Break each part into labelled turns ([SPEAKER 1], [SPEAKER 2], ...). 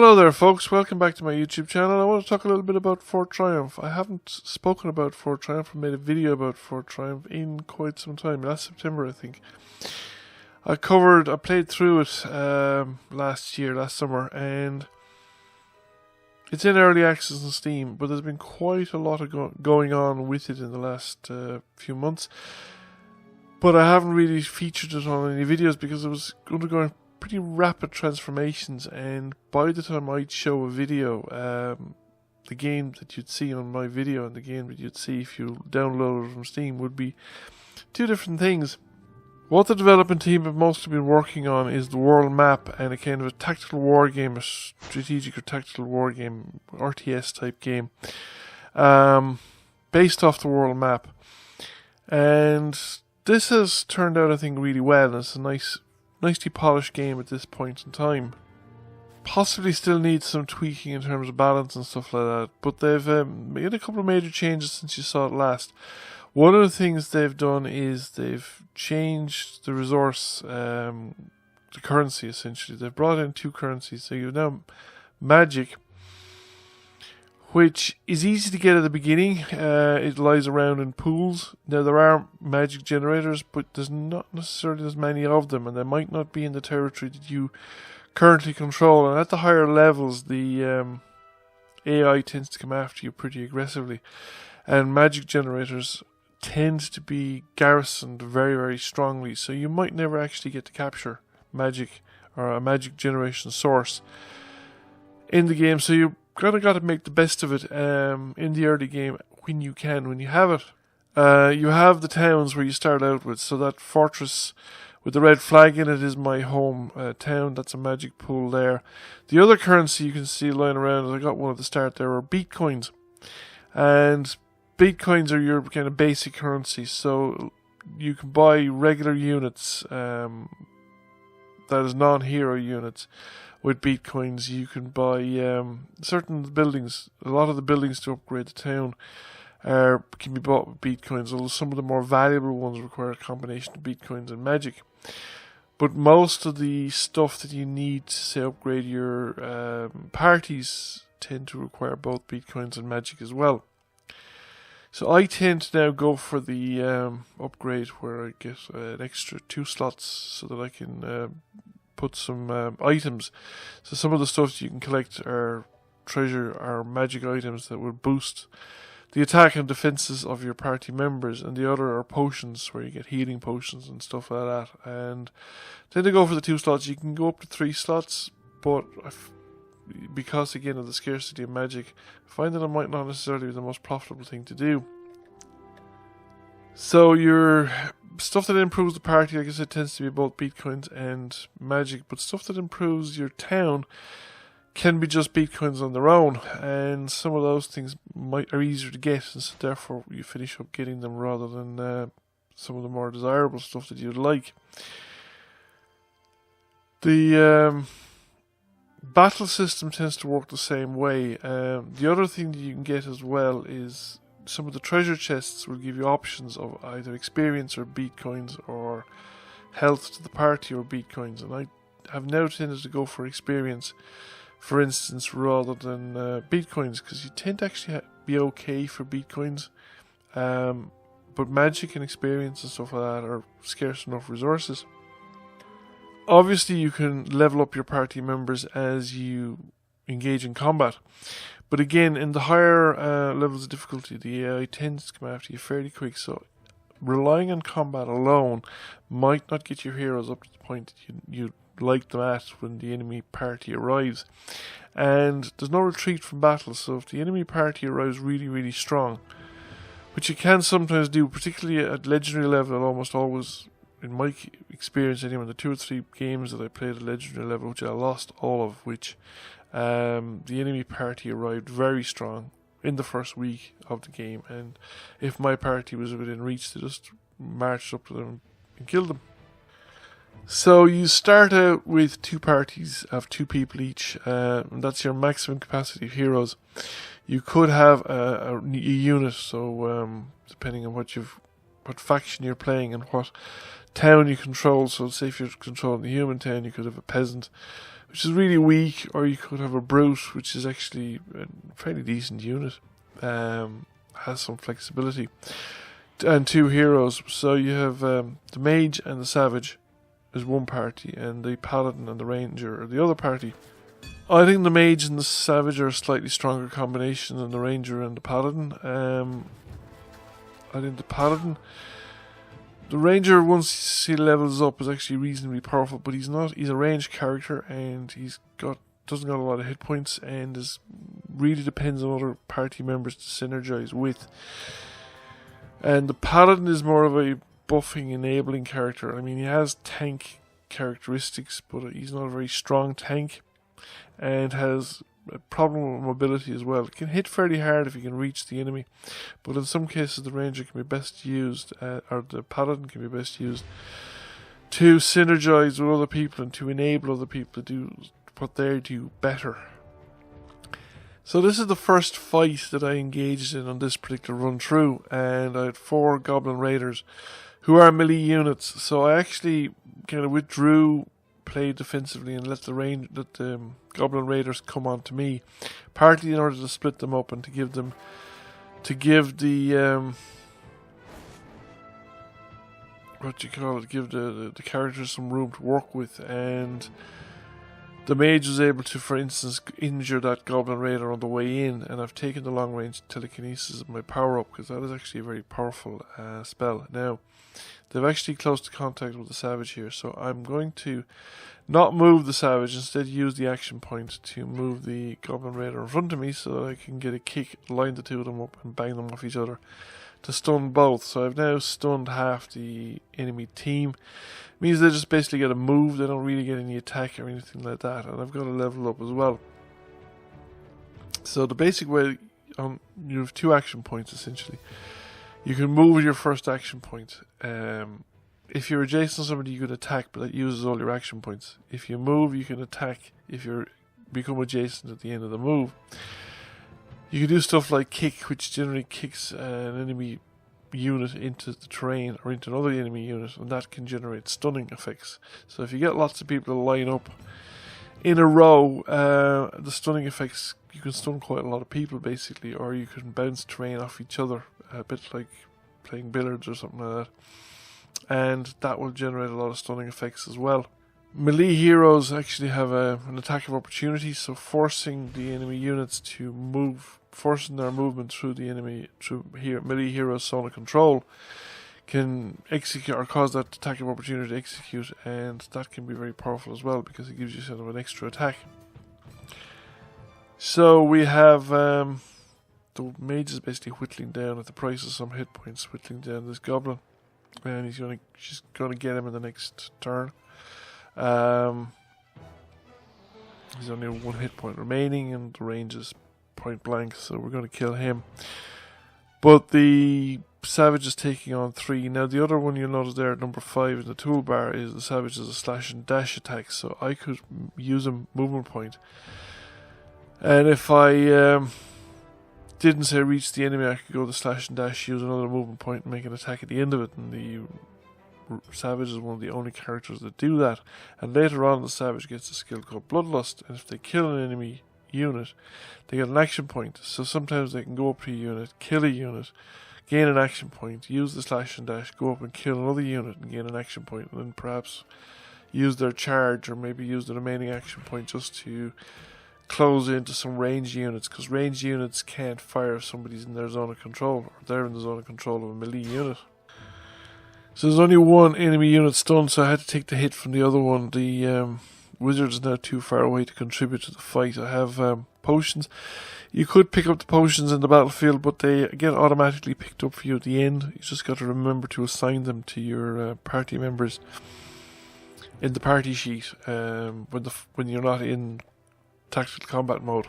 [SPEAKER 1] Hello there folks, welcome back to my YouTube channel. I want to talk a little bit about Fort Triumph. I haven't spoken about Fort Triumph or made a video about Fort Triumph in quite some time, last September I think. I played through it last summer, and it's in early access on Steam, but there's been quite a lot of going on with it in the last few months. But I haven't really featured it on any videos because it was undergoing pretty rapid transformations, and by the time I'd show a video, the game that you'd see on my video and the game that you'd see if you download it from Steam would be two different things. What the development team have mostly been working on is the world map and a kind of a tactical war game, a strategic or tactical war game, RTS type game, based off the world map. And this has turned out, I think, really well, and it's a nicely polished game at this point in time. Possibly still needs some tweaking in terms of balance and stuff like that, but they've made a couple of major changes since you saw it last. One of the things they've done is they've changed the resource, the currency essentially. They've brought in two currencies, so you have now magic, which is easy to get at the beginning. It lies around in pools. Now there are magic generators, but there's not necessarily as many of them, and they might not be in the territory that you currently control. And at the higher levels, the AI tends to come after you pretty aggressively, and magic generators tend to be garrisoned very, very strongly, so you might never actually get to capture magic or a magic generation source in the game. So you got to make the best of it in the early game when you have it. You have the towns where you start out with, so that fortress with the red flag in it is my home town. That's a magic pool there. The other currency you can see lying around, I got one at the start there, are beat coins. And beat coins are your kind of basic currency, so you can buy regular units, that is non-hero units, with beat coins. You can buy certain buildings. A lot of the buildings to upgrade the town can be bought with beat coins, although some of the more valuable ones require a combination of beat coins and magic. But most of the stuff that you need to, say, upgrade your parties tend to require both beat coins and magic as well. So I tend to now go for the upgrade where I get an extra 2 slots so that I can put some items. So some of the stuff you can collect are magic items that will boost the attack and defenses of your party members, and the other are potions where you get healing potions and stuff like that. And then to go for the 2 slots, you can go up to 3 slots, but because again of the scarcity of magic, I find that it might not necessarily be the most profitable thing to do. So your stuff that improves the party, like I said, tends to be both beat coins and magic, but stuff that improves your town can be just beat coins on their own, and some of those things are easier to get, and so therefore you finish up getting them rather than some of the more desirable stuff that you'd like. The battle system tends to work the same way. The other thing that you can get as well is some of the treasure chests will give you options of either experience or beat coins, or health to the party or beat coins, and I have now tended to go for experience, for instance, rather than beat coins, because you tend to actually be okay for beat coins, but magic and experience and stuff like that are scarce enough resources. Obviously you can level up your party members as you engage in combat, but again, in the higher levels of difficulty, the AI tends to come after you fairly quick, so relying on combat alone might not get your heroes up to the point that you'd like them at when the enemy party arrives. And there's no retreat from battle, so if the enemy party arrives really, really strong, which you can sometimes do, particularly at legendary level, and almost always, in my experience anyway, the 2 or 3 games that I played at legendary level, which I lost all of, which the enemy party arrived very strong in the first week of the game, and if my party was within reach, they just marched up to them and killed them. So you start out with 2 parties of 2 people each, and that's your maximum capacity of heroes. You could have a unit, so depending on what faction you're playing and what town you control. So say if you're controlling the human town, you could have a peasant which is really weak, or you could have a brute, which is actually a fairly decent unit, has some flexibility, and 2 heroes. So you have the mage and the savage is one party, and the paladin and the ranger are the other party. I think the mage and the savage are a slightly stronger combination than the ranger and the paladin. I think the ranger, once he levels up, is actually reasonably powerful, but he's a ranged character, and doesn't got a lot of hit points, and really depends on other party members to synergize with. And the paladin is more of a buffing, enabling character. I mean, he has tank characteristics, but he's not a very strong tank, and has a problem with mobility as well. It can hit fairly hard if you can reach the enemy, but in some cases the ranger can be best used, or the paladin can be best used to synergize with other people and to enable other people to do what they do better. So this is the first fight that I engaged in on this particular run through, and I had 4 goblin raiders who are melee units. So I actually kind of withdrew, played defensively, and let the goblin raiders come on to me, partly in order to split them up and to give the give the characters some room to work with. And the mage was able to, for instance, injure that goblin raider on the way in, and I've taken the long range telekinesis of my power up, because that is actually a very powerful spell. Now, they've actually close to contact with the savage here, so I'm going to not move the savage, instead use the action point to move the goblin raider in front of me so that I can get a kick, line the 2 of them up and bang them off each other to stun both. So I've now stunned half the enemy team. It means they just basically get a move, they don't really get any attack or anything like that, and I've got to level up as well. So the basic way, you have 2 action points essentially. You can move with your first action point. If you're adjacent to somebody, you can attack, but that uses all your action points. If you move, you can attack if you become adjacent at the end of the move. You can do stuff like kick, which generally kicks an enemy unit into the terrain or into another enemy unit, and that can generate stunning effects. So if you get lots of people to line up in a row, the stunning effects, you can stun quite a lot of people basically, or you can bounce terrain off each other, a bit like playing billiards or something like that, and that will generate a lot of stunning effects as well. Melee heroes actually have an attack of opportunity, so forcing the enemy units to move, forcing their movement through the enemy, melee heroes' zone of control, can execute or cause that attack of opportunity to execute, and that can be very powerful as well because it gives you sort of an extra attack. So we have the mage is basically whittling down at the price of some hit points, whittling down this goblin, and she's gonna get him in the next turn. There's only 1 hit point remaining, and the range is point blank, so we're going to kill him. But the savage is taking on 3. Now, the other one you'll notice there at number 5 in the toolbar is the savage is a slash and dash attack, so I could use a movement point. And if I didn't say reach the enemy, I could go the slash and dash, use another movement point, and make an attack at the end of it, and the savage is one of the only characters that do that. And later on, the savage gets a skill called Bloodlust, and if they kill an enemy unit, they get an action point. So sometimes they can go up to a unit, kill a unit, gain an action point, use the slash and dash, go up and kill another unit and gain an action point, and then perhaps use their charge or maybe use the remaining action point just to close into some ranged units, because ranged units can't fire if somebody's in their zone of control, or they're in the zone of control of a melee unit. So there's only 1 enemy unit stunned, so I had to take the hit from the other one. The wizard is now too far away to contribute to the fight. I have potions. You could pick up the potions in the battlefield, but they get automatically picked up for you at the end. You just got to remember to assign them to your party members in the party sheet when you're not in tactical combat mode.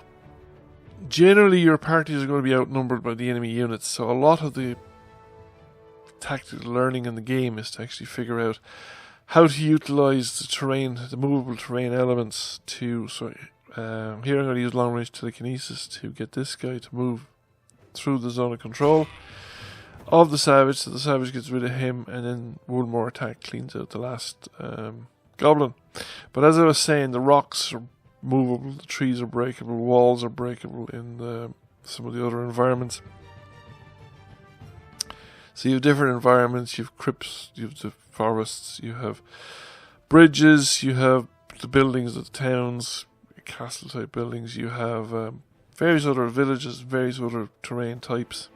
[SPEAKER 1] Generally, your parties are going to be outnumbered by the enemy units, so a lot of the tactical learning in the game is to actually figure out how to utilize the terrain, the movable terrain elements to. So here I'm going to use long range telekinesis to get this guy to move through the zone of control of the savage, so the savage gets rid of him, and then 1 more attack cleans out the last goblin. But as I was saying, the rocks are movable, the trees are breakable, walls are breakable in some of the other environments. So you have different environments, you have crypts, you have the forests, you have bridges, you have the buildings of the towns, castle type buildings, you have various other villages, various other terrain types.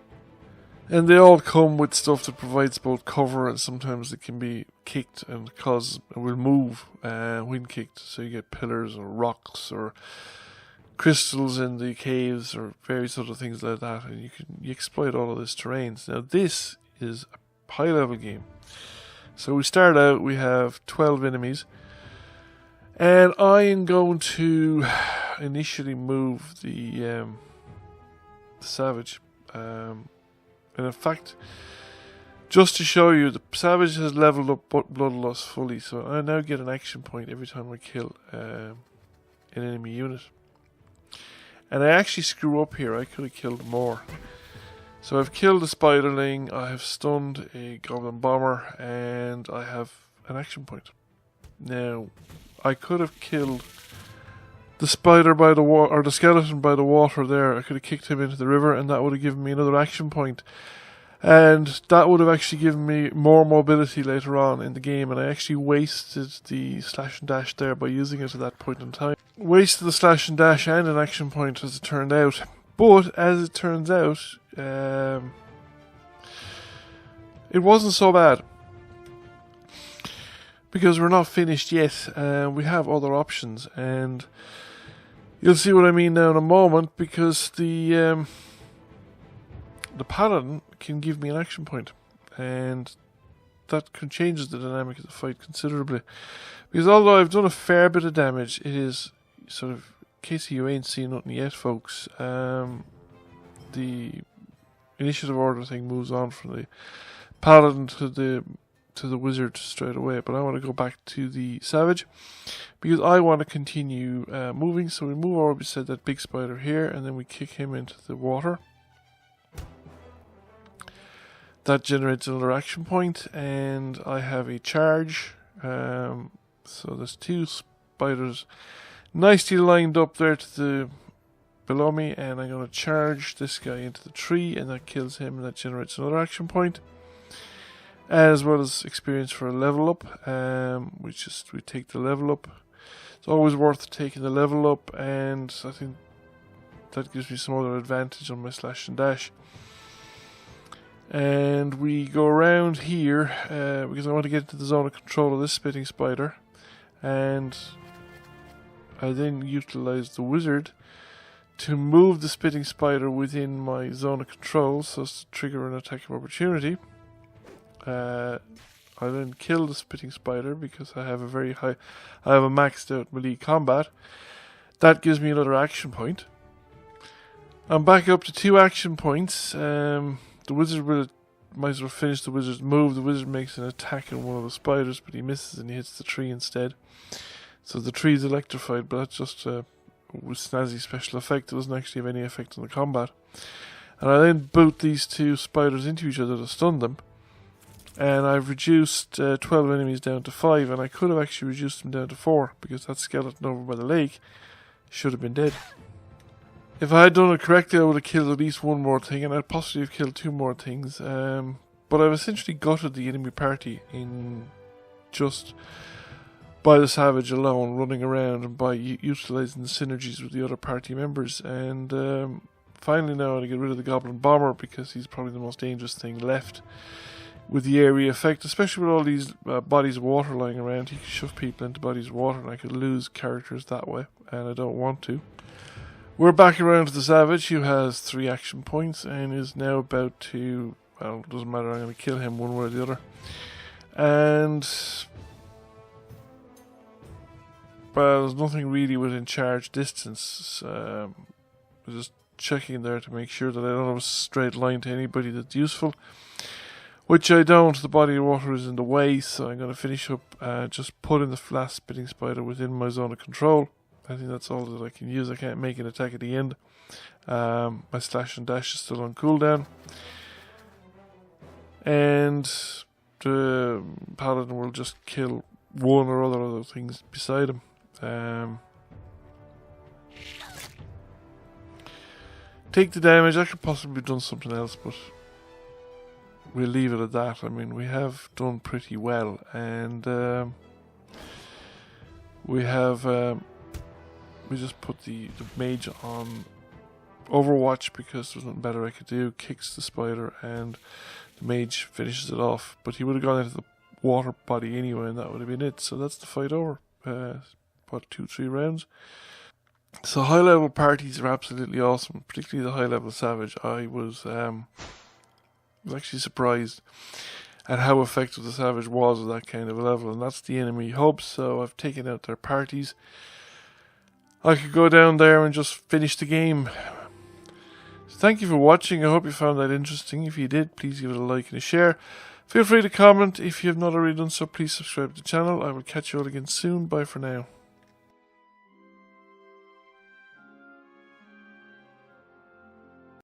[SPEAKER 1] And they all come with stuff that provides both cover, and sometimes it can be kicked and will move when kicked. So you get pillars or rocks or crystals in the caves or various other things like that, and you exploit all of this terrains. Now this is a high level game. So we start out, we have 12 enemies, and I am going to initially move the Savage. And in fact, just to show you, the Savage has leveled up Bloodlust fully, so I now get an action point every time I kill an enemy unit. And I actually screw up here, I could have killed more. So I've killed a Spiderling, I have stunned a Goblin Bomber, and I have an action point. Now, I could have killed the spider by the water, or the skeleton by the water there. I could have kicked him into the river, and that would have given me another action point. And that would have actually given me more mobility later on in the game, and I actually wasted the slash and dash there by using it at that point in time. Wasted the slash and dash and an action point as it turned out. But as it turns out, it wasn't so bad. Because we're not finished yet, we have other options, and you'll see what I mean now in a moment, because the Paladin can give me an action point, and that changes the dynamic of the fight considerably. Because although I've done a fair bit of damage, it is sort of, in case you ain't seen nothing yet, folks, the initiative order thing moves on from the Paladin to the Wizard straight away, but I want to go back to the Savage because I want to continue moving. So we move over beside that big spider here, and then we kick him into the water. That generates another action point, and I have a charge. So there's two spiders nicely lined up there to the below me, and I'm going to charge this guy into the tree, and that kills him, and that generates another action point. As well as experience for a level up, we take the level up. It's always worth taking the level up, and I think that gives me some other advantage on my slash and dash. And we go around here because I want to get into the zone of control of this spitting spider, and I then utilize the wizard to move the spitting spider within my zone of control so as to trigger an attack of opportunity. I then kill the spitting spider because I have a maxed out melee combat. That gives me another action point. I'm back up to 2 action points. The wizard might as well finish the wizard's move. The wizard makes an attack on one of the spiders, but he misses and he hits the tree instead. So the tree is electrified, but that's just a snazzy special effect. It doesn't actually have any effect on the combat. And I then boot these 2 spiders into each other to stun them. And I've reduced 12 enemies down to 5, and I could have actually reduced them down to 4, because that skeleton over by the lake should have been dead. If I had done it correctly, I would have killed at least one more thing, and I'd possibly have killed 2 more things. But I've essentially gutted the enemy party in just by the Savage alone, running around, and by utilising the synergies with the other party members. And finally now I want to get rid of the Goblin Bomber, because he's probably the most dangerous thing left. With the area effect, especially with all these bodies of water lying around, he can shove people into bodies of water, and I could lose characters that way, and I don't want to. We're back around to the Savage, who has 3 action points, and is now about to, well, it doesn't matter, I'm going to kill him one way or the other. And, well, there's nothing really within charge distance. Just checking there to make sure that I don't have a straight line to anybody that's useful. Which I don't. The body of water is in the way, so I'm going to finish up just putting the last spitting spider within my zone of control. I think that's all that I can use. I can't make an attack at the end. My slash and dash is still on cooldown. And the Paladin will just kill one or other things beside him. take the damage. I could possibly have done something else, but we'll leave it at that. I mean, we have done pretty well, and we just put the mage on Overwatch because there's nothing better I could do. Kicks the spider and the mage finishes it off, but he would have gone into the water body anyway, and that would have been it. So that's the fight over. 2-3 rounds. So high level parties are absolutely awesome, particularly the high level savage. I was actually surprised at how effective the savage was at that kind of a level, and that's the enemy hub. So I've taken out their parties. I could go down there and just finish the game. So thank you for watching. I hope you found that interesting. If you did, please give it a like and a share. Feel free to comment. If you have not already done so, please subscribe to the channel. I will catch you all again soon. Bye for now.